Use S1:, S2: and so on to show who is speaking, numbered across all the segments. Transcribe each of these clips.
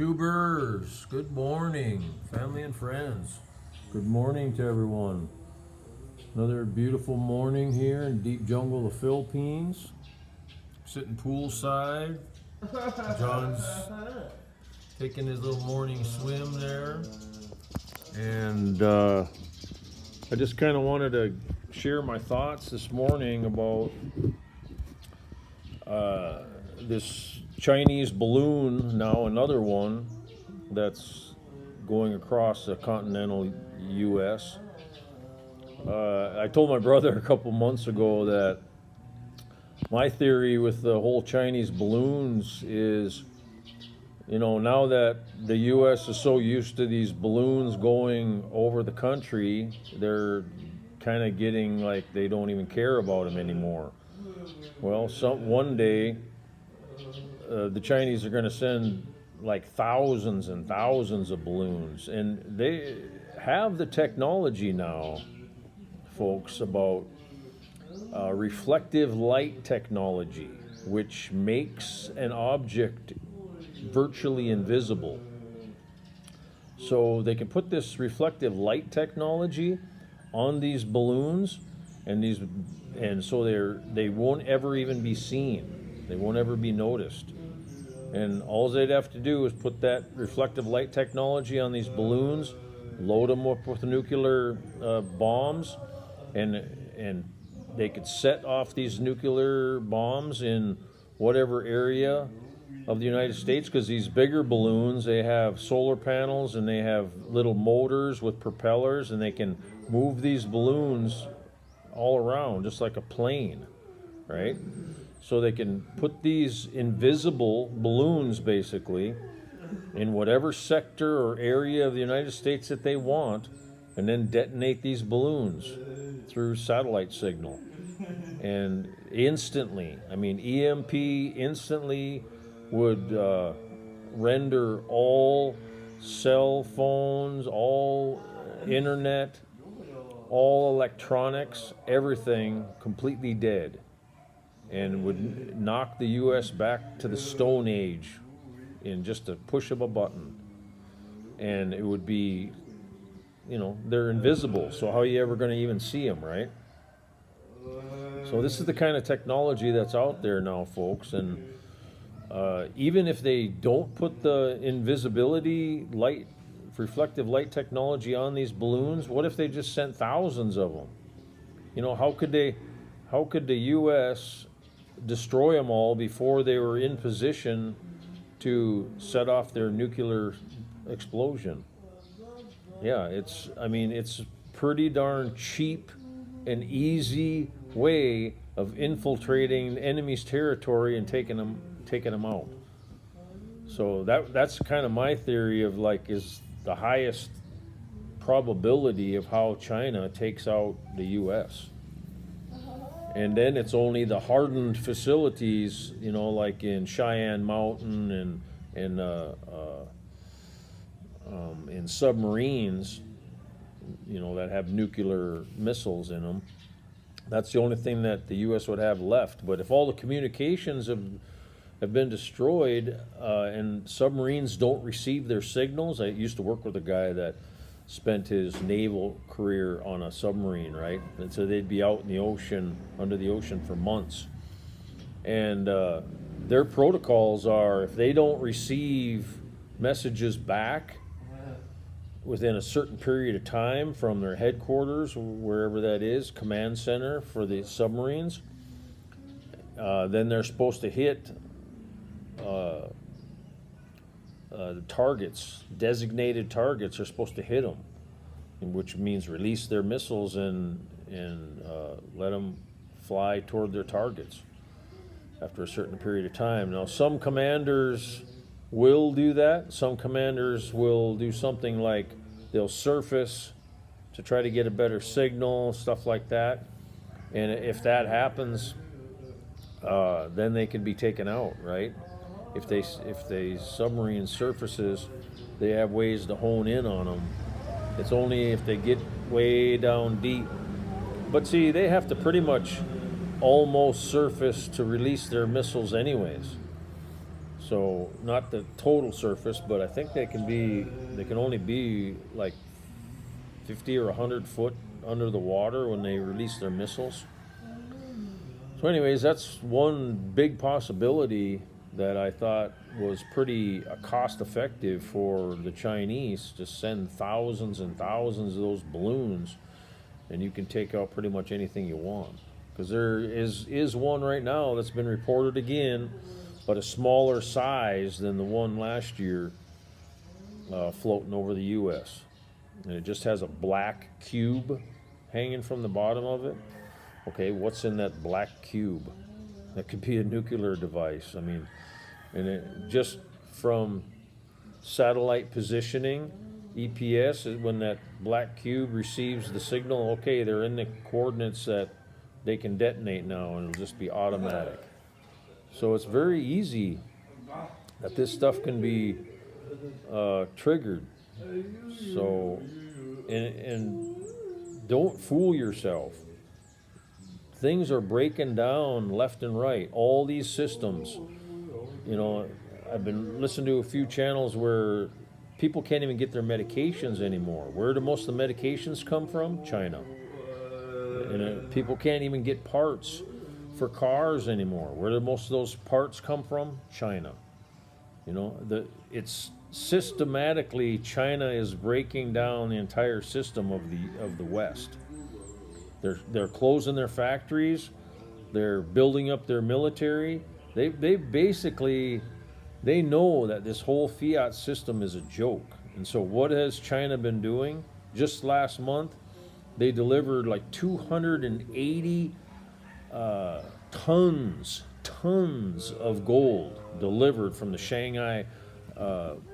S1: YouTubers, good morning, family and friends. Good morning to everyone. Another beautiful morning here in deep jungle of the Philippines. Sitting poolside. John's taking his little morning swim there. And I just kind of wanted to share my thoughts this morning about this Chinese balloon, now another one that's going across the continental U.S. I told my brother a couple months ago that my theory with the whole Chinese balloons is, now that the U.S. is so used to these balloons going over the country, they're kind of getting like they don't even care about them anymore. Well, one day, the Chinese are going to send like thousands and thousands of balloons, and they have the technology now, folks, about reflective light technology, which makes an object virtually invisible. So they can put this reflective light technology on these balloons, and so they won't ever even be seen. They won't ever be noticed. And all they'd have to do is put that reflective light technology on these balloons, load them up with nuclear bombs, and they could set off these nuclear bombs in whatever area of the United States, because these bigger balloons, they have solar panels and they have little motors with propellers, and they can move these balloons all around just like a plane, right? So they can put these invisible balloons basically in whatever sector or area of the United States that they want, and then detonate these balloons through satellite signal. And instantly, EMP instantly would render all cell phones, all internet, all electronics, everything completely dead, and would knock the U.S. back to the Stone Age in just a push of a button. And it would be, they're invisible, so how are you ever going to even see them, right? So this is the kind of technology that's out there now, folks, and even if they don't put the invisibility light, reflective light technology on these balloons, what if they just sent thousands of them? How could the U.S. destroy them all before they were in position to set off their nuclear explosion? Yeah, it's pretty darn cheap and easy way of infiltrating the enemy's territory and taking them out. So that's kind of my theory of is the highest probability of how China takes out the U.S. And then it's only the hardened facilities, like in Cheyenne Mountain and in submarines, that have nuclear missiles in them. That's the only thing that the U.S. would have left. But if all the communications have been destroyed and submarines don't receive their signals, I used to work with a guy that spent his naval career on a submarine, right? And so they'd be out in the ocean, under the ocean for months. And their protocols are, if they don't receive messages back within a certain period of time from their headquarters, wherever that is, command center for the submarines, then they're supposed to hit the targets, designated targets are supposed to hit them, which means release their missiles and let them fly toward their targets after a certain period of time. Now, some commanders will do that. Some commanders will do something like they'll surface to try to get a better signal, stuff like that. And if that happens, then they can be taken out, right? If they submarine surfaces, they have ways to hone in on them. It's only if they get way down deep. But see, they have to pretty much almost surface to release their missiles anyways. So not the total surface, but I think they can only be like 50 or 100 foot under the water when they release their missiles. So anyways, that's one big possibility that I thought was pretty cost effective for the Chinese to send thousands and thousands of those balloons, and you can take out pretty much anything you want. Because there is one right now that's been reported again, but a smaller size than the one last year, floating over the U.S. And it just has a black cube hanging from the bottom of it. Okay, what's in that black cube? That could be a nuclear device. I mean, and it, just from satellite positioning, EPS, when that black cube receives the signal, okay, they're in the coordinates that they can detonate now, and it'll just be automatic. So it's very easy that this stuff can be triggered. So, and don't fool yourself. Things are breaking down left and right. All these systems, you know, I've been listening to a few channels where people can't even get their medications anymore. Where do most of the medications come from? China. And people can't even get parts for cars anymore. Where do most of those parts come from? China. You know, it's systematically China is breaking down the entire system of the West. They're closing their factories. They're building up their military. They basically they know that this whole fiat system is a joke. And so what has China been doing? Just last month, they delivered like 280 tons of gold delivered from the Shanghai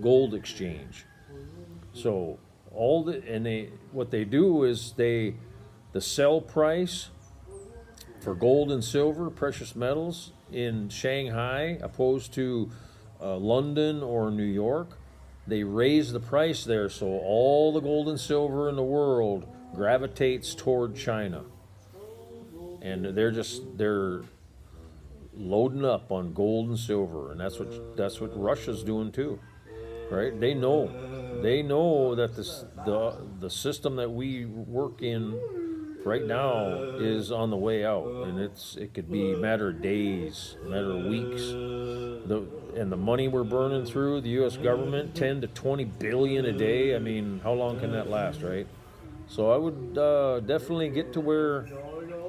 S1: Gold Exchange. So what they do is the sell price for gold and silver, precious metals in Shanghai, opposed to London or New York, they raise the price there, so all the gold and silver in the world gravitates toward China. And they're loading up on gold and silver, and that's what Russia's doing too, right? They know that the system that we work in right now is on the way out, and it could be a matter of days, a matter of weeks. And the money we're burning through the U.S. government, 10 to 20 billion a day. I mean, how long can that last, right? So I would definitely get to where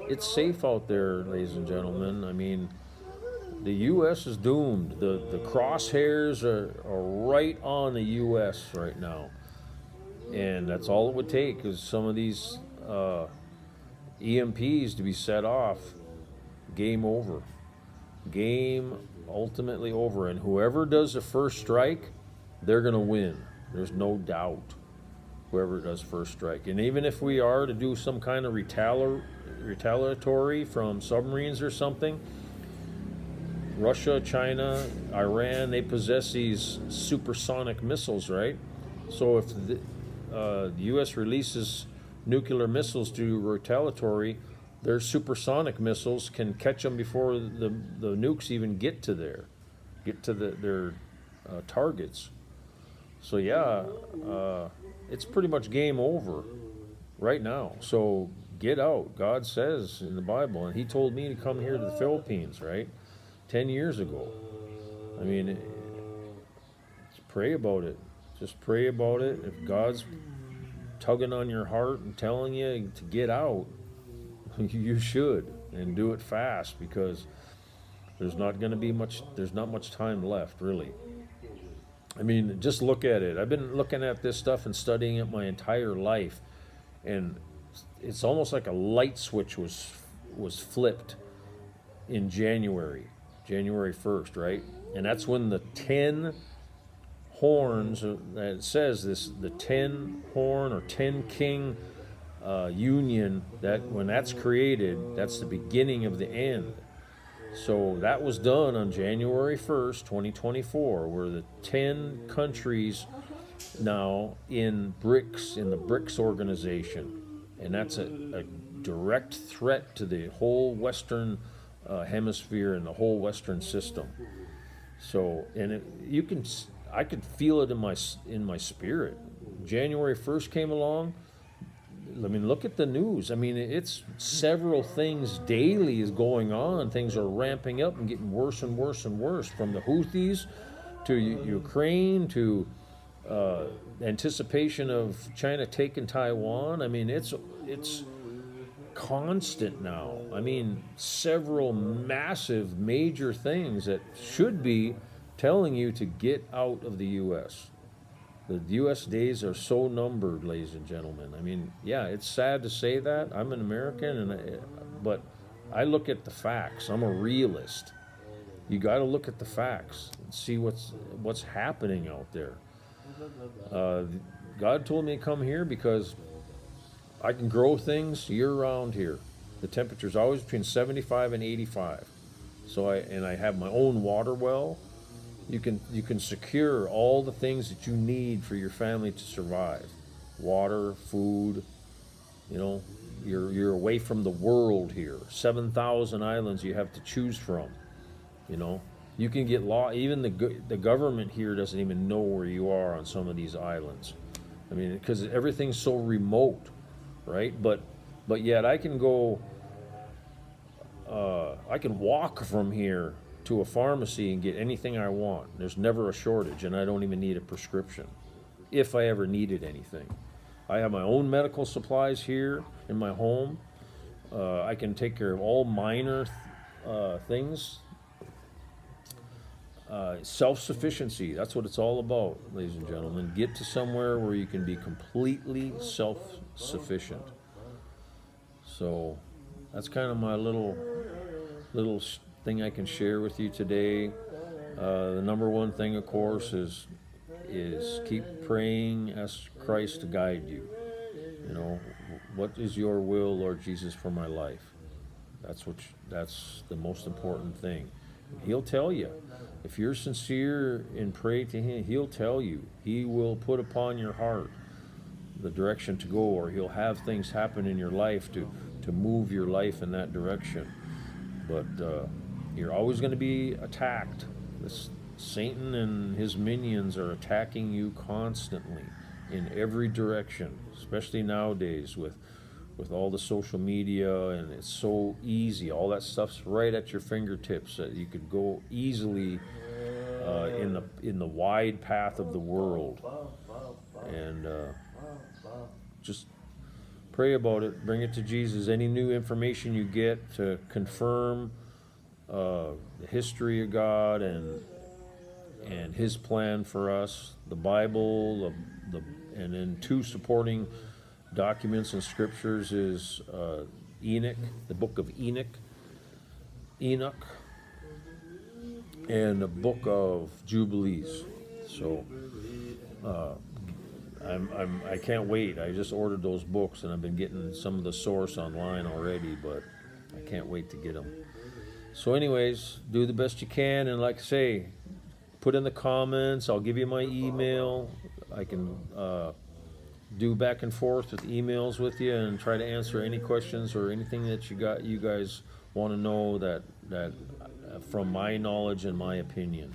S1: it's safe out there, ladies and gentlemen. I mean, the U.S. is doomed. The crosshairs are right on the U.S. right now, and that's all it would take is some of these EMPs to be set off. Game over. Game ultimately over, and whoever does the first strike, they're going to win. There's no doubt. Whoever does first strike. And even if we are to do some kind of retaliatory from submarines or something, Russia, China, Iran, they possess these supersonic missiles, right? So if the U.S. releases nuclear missiles to retaliatory, their supersonic missiles can catch them before the nukes even get to their targets. So yeah, it's pretty much game over right now. So get out. God says in the Bible, and He told me to come here to the Philippines, right? 10 years ago. I mean, just pray about it. Just pray about it. If God's tugging on your heart and telling you to get out, you should, and do it fast, because there's not much time left, really. I mean, just look at it. I've been looking at this stuff and studying it my entire life, and it's almost like a light switch was flipped in January 1st, right? And that's when the 10 horns, it says this, the 10 horn or 10 king union, that when that's created, that's the beginning of the end. So that was done on January 1st, 2024, where the 10 countries now in the BRICS organization, and that's a direct threat to the whole Western hemisphere and the whole Western system. So, and I could feel it in my spirit. January 1st came along. I mean, look at the news. I mean, it's several things daily is going on. Things are ramping up and getting worse and worse and worse, from the Houthis to Ukraine to anticipation of China taking Taiwan. I mean, it's constant now. I mean, several massive major things that should be telling you to get out of the U.S. The U.S. days are so numbered, ladies and gentlemen. I mean, yeah, it's sad to say that. I'm an American, but I look at the facts. I'm a realist. You got to look at the facts and see what's happening out there. God told me to come here because I can grow things year-round here. The temperature's always between 75 and 85. So I have my own water well. You can secure all the things that you need for your family to survive. Water, food, you're away from the world here. 7,000 islands you have to choose from. You can get even the government here doesn't even know where you are on some of these islands. I mean, because everything's so remote, right? But yet I can go, I can walk from here to a pharmacy and get anything I want. There's never a shortage, and I don't even need a prescription if I ever needed anything. I have my own medical supplies here in my home. I can take care of all minor things. Self-sufficiency, that's what it's all about, ladies and gentlemen. Get to somewhere where you can be completely self-sufficient. So that's kind of my little thing I can share with you today. The number one thing, of course, is keep praying, ask Christ to guide you. What is your will, Lord Jesus, for my life? That's the most important thing. He'll tell you. If you're sincere in praying to Him, He'll tell you. He will put upon your heart the direction to go, or He'll have things happen in your life to move your life in that direction. But you're always going to be attacked. Satan and his minions are attacking you constantly in every direction, especially nowadays with all the social media, and it's so easy. All that stuff's right at your fingertips. You could go easily in the wide path of the world, and just pray about it. Bring it to Jesus. Any new information you get to confirm the history of God and His plan for us, the Bible, and then 2 supporting documents and scriptures is Enoch, the book of Enoch, and the book of Jubilees. So I can't wait. I just ordered those books, and I've been getting some of the source online already, but I can't wait to get them. So anyways, do the best you can, and like I say, put in the comments. I'll give you my email. I can do back and forth with emails with you and try to answer any questions or anything that you guys want to know that from my knowledge and my opinion.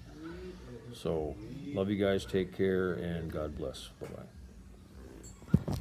S1: So love you guys, take care, and God bless. Bye-bye.